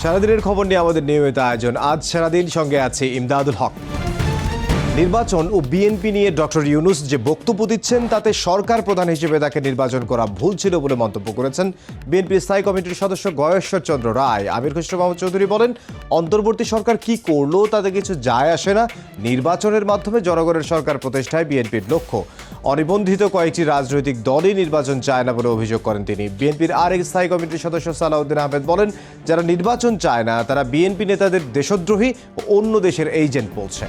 সারাদিনের খবর নিয়ে আমাদের নিয়মিত আয়োজন। আজ সারাদিন সঙ্গে আছে ইমদাদুল হক। নির্বাচন ও বিএনপি নিয়ে ডক্টর ইউনূস যে বক্তব্য দিচ্ছেন তাতে সরকার প্রধান হিসেবে তাকে নির্বাচন করা ভুল ছিল বলে মন্তব্য করেছেন বিএনপির স্থায়ী কমিটির সদস্য গয়েশ্বর চন্দ্র রায়। আমির খসরু মাহমুদ চৌধুরী বলেন, অন্তর্বর্তী সরকার কি করলো তাতে কিছু যায় আসে না। নির্বাচনের মাধ্যমে জনগণের সরকার প্রতিষ্ঠায় বিএনপির লক্ষ্য। অনিবন্ধিত কয়েকটি রাজনৈতিক দলই নির্বাচন চায় না বলে অভিযোগ করেন তিনি। বিএনপির আরেক স্থায়ী কমিটির সদস্য সালাউদ্দিন আহমেদ বলেন, যারা নির্বাচন চায় না তারা বিএনপি নেতাদের দেশদ্রোহী ও অন্য দেশের এজেন্ট বলছে।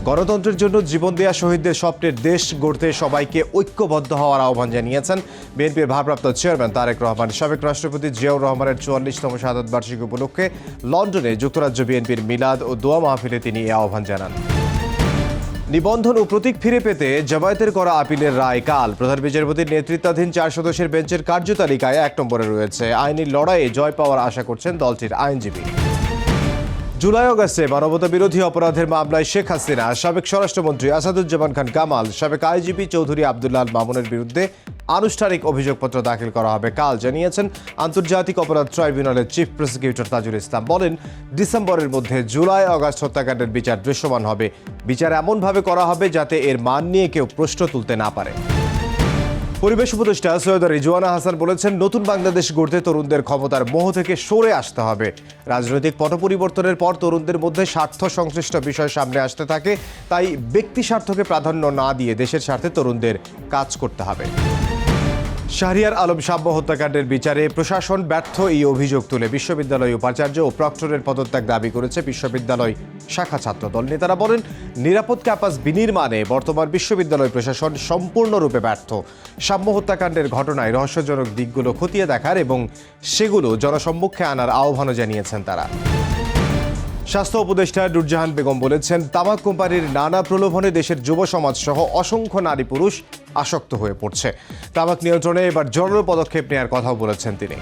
গণতন্ত্রের জন্য জীবন দেয়া শহীদদের স্বপ্নের দেশ গড়তে সবাইকে ঐক্যবদ্ধ হওয়ার আহ্বান জানিয়েছেন বিএনপির ভারপ্রাপ্ত চেয়ারম্যান তারেক রহমান। সাবেক রাষ্ট্রপতি জিয়াউর রহমানের 44তম শাহাদাত বার্ষিকী উপলক্ষে লন্ডনে যুক্তরাজ্য বিএনপির মিলাদ ও দোয়া মাহফিলে তিনি এই আহ্বান জানান। নিবন্ধন ও প্রতীক ফিরে পেতে জামায়াতের করা আপিলের রায় কাল। প্রধান বিচারপতির নেতৃত্বাধীন 4 সদস্যের বেঞ্চের কার্যতালিকায় 1 নম্বরে রয়েছে। আইনি লড়াইয়ে জয় পাওয়ার আশা করছেন দলটির আইনজীবী। জুলাই আগস্টে মানবতা বিরোধী অপরাধের মামলায় শেখ হাসিনা, সাবেক স্বরাষ্ট্রমন্ত্রী আসাদুজ্জামান খান কামাল, সাবেক আইজিপি চৌধুরী আব্দুল্লাহ মামুনের বিরুদ্ধে আনুষ্ঠানিক অভিযোগপত্র দাখিল করা হবে কাল, জানিয়েছেন আন্তর্জাতিক অপরাধ ট্রাইব্যুনালের চিফ প্রসিকিউটর তাজুল ইসলাম। বলেন, ডিসেম্বরের মধ্যে জুলাই আগস্ট হত্যাকাণ্ডের বিচার দৃশ্যমান হবে। বিচার এমনভাবে করা হবে যাতে এর মান নিয়ে কেউ প্রশ্ন তুলতে না পারে। পরিবেশ উপদেষ্টা সৈয়দা রিজওয়ানা হাসান বলেছেন, নতুন বাংলাদেশ গড়তে তরুণদের ক্ষমতার মোহ থেকে সরে আসতে হবে। রাজনৈতিক পট পরিবর্তনের পর তরুণদের মধ্যে স্বার্থ সংশ্লিষ্ট বিষয় সামনে আসতে থাকে, তাই ব্যক্তি স্বার্থকে প্রাধান্য না দিয়ে দেশের স্বার্থে তরুণদের কাজ করতে হবে। শাহরিয়ার আলম সাম্য হত্যাকাণ্ডের বিচারে প্রশাসন ব্যর্থ, এই অভিযোগ তুলে বিশ্ববিদ্যালয় উপাচার্য ও প্রক্টরের পদত্যাগ দাবি করেছে বিশ্ববিদ্যালয় শাখা ছাত্রদল। নেতারা বলেন, নিরাপদ ক্যাম্পাস বিনির্মাণে বর্তমান বিশ্ববিদ্যালয় প্রশাসন সম্পূর্ণরূপে ব্যর্থ। সাম্য হত্যাকাণ্ডের ঘটনায় রহস্যজনক দিকগুলো খতিয়ে দেখার এবং সেগুলো জনসম্মুখে আনার আহ্বানও জানিয়েছেন তারা। স্বাস্থ্য উপদেষ্টা নুরজাহান বেগম বলেছেন, তামাক কোম্পানির নানা প্রলোভনে দেশের যুব সমাজ সহ অসংখ্য নারী পুরুষ আসক্ত হয়ে পড়ছে। তামাক নিয়ন্ত্রণে এবার জোরালো পদক্ষেপ নেওয়ার কথাও বলেছেন তিনি।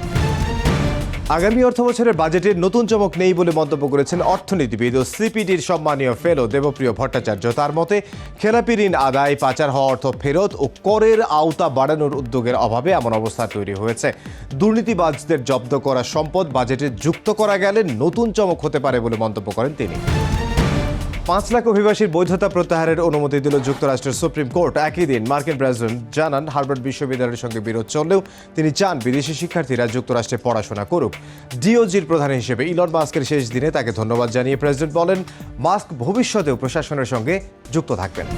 আগামী অর্থবছরের বাজেটের নতুন চমক নেই বলে মন্তব্য করেছেন অর্থনীতিবিদ ও সিপিডির সম্মানীয় ফেলো দেবপ্রিয় ভট্টাচার্য। তার মতে, খেলাপি ঋণ আদায়, পাচার হওয়া অর্থ ফেরত ও করের আওতা বাড়ানোর উদ্যোগের অভাবে এমন অবস্থা তৈরি হয়েছে। দুর্নীতিবাজদের জব্দ করা সম্পদ বাজেটে যুক্ত করা গেলে নতুন চমক হতে পারে বলে মন্তব্য করেন তিনি। 5 লাখ অভিবাসীর বৈধতা প্রত্যাহারের অনুমতি দিল যুক্তরাষ্ট্রের সুপ্রিম কোর্ট। একই দিন মার্কিন প্রেসিডেন্ট জানান, হার্ভার্ড বিশ্ববিদ্যালয়ের সঙ্গে বিরোধ চললেও তিনি চান বিদেশি শিক্ষার্থীরা যুক্তরাষ্ট্রে পড়াশোনা করুক। ডিওজির প্রধান হিসেবে ইলন মাস্কের শেষ দিনে তাকে ধন্যবাদ জানিয়ে প্রেসিডেন্ট বলেন, মাস্ক ভবিষ্যতেও প্রশাসনের সঙ্গে যুক্ত থাকবেন।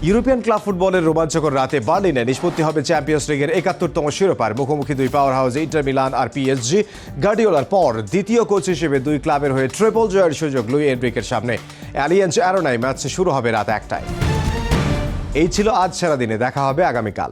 ইউরোপিয়ান ক্লাব ফুটবলের রোমাঞ্চকর রাতে বার্লিনে নিষ্পত্তি হবে চ্যাম্পিয়ন্স লিগের 71তম শিরোপার। মুখোমুখি 2 পাওয়ার হাউস ইন্টার মিলান আর পিএসজি। গার্ডিওলার পর দ্বিতীয় কোচ হিসেবে 2 ক্লাবের হয়ে ট্রিপল জয়ের সুযোগ লুই এনরিকের সামনে। অ্যালিয়েন্স অ্যারোনায় ম্যাচ শুরু হবে রাত 1টায়। এই ছিল আজ সারাদিনে, দেখা হবে আগামীকাল।